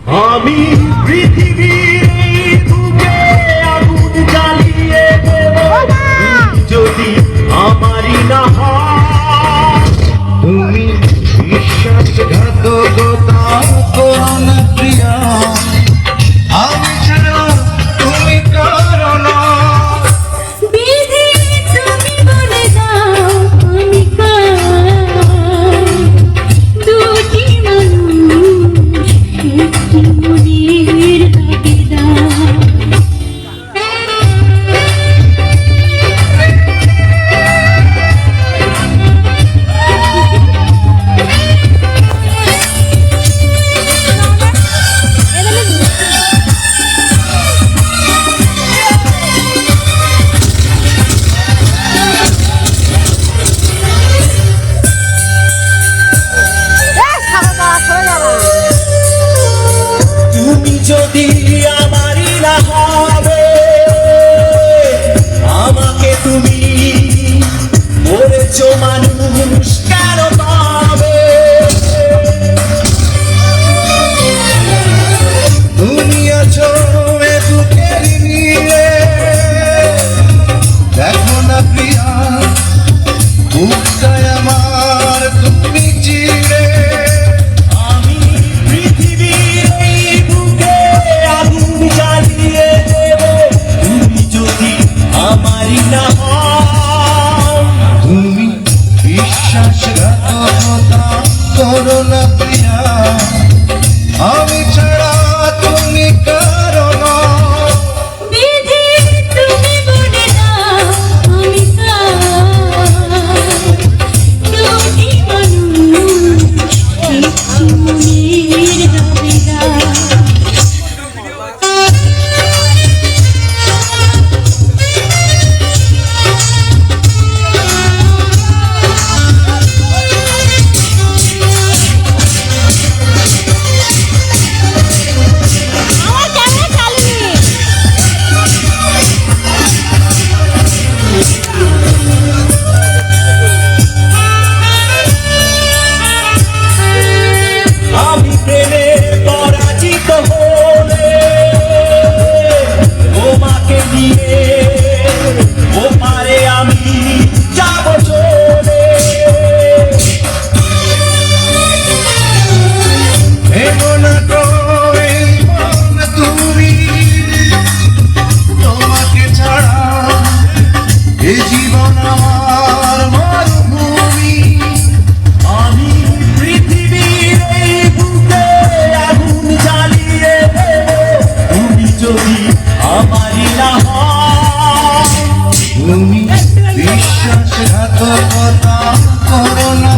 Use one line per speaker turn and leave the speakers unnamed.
আমি পৃথিবীর বুকে আগুন জ্বালিয়ে দেব যদি আমারই না হয়।
তুমি বিশ্বাসঘাতকতা করো না প্রিয়া, আমি ছাড়া তুমি কারো না।
বিধি তুমি বলে দাও আমি কার, দুটি মানুষ একটি মনের দাবিদার।
তুমি যদি আমারই না হবে, আমাকে তুমি বলেছ মানুষ কেন পাবে।
তুমি আছো এ বুকের নীড়ে, দেখো না প্রিয়া বুকটায় আমার তুমি চিড়ে।
আমি পৃথিবীর এই বুকে আগুন জ্বালিয়ে দেব তুমি যদি আমারই না হও।
তুমি বিশ্বাসঘাতকতা করো না প্রিয়া, আমি ছাড়া তুমি কারো না।
বিধি তুমি বলে দাও আমি কার, দুটি মানুষ একটি মনের দাবিদার। আমার ক্যামেরা চালু নেই।
আমি প্রেমে পরাজিত হলে তোমাকে নিয়ে ওপারে আমি যাব চলে।
ভেবো না তো এই মন তুমি, তোমাকে ছাড়া এ জীবন আমার মরুভূমি।
আমি পৃথিবীর এই বুকে আগুন জ্বালিয়ে দেব তুমি যদি আমারই না হও।
তুমি বিশ্বাসঘাতকতা করো না।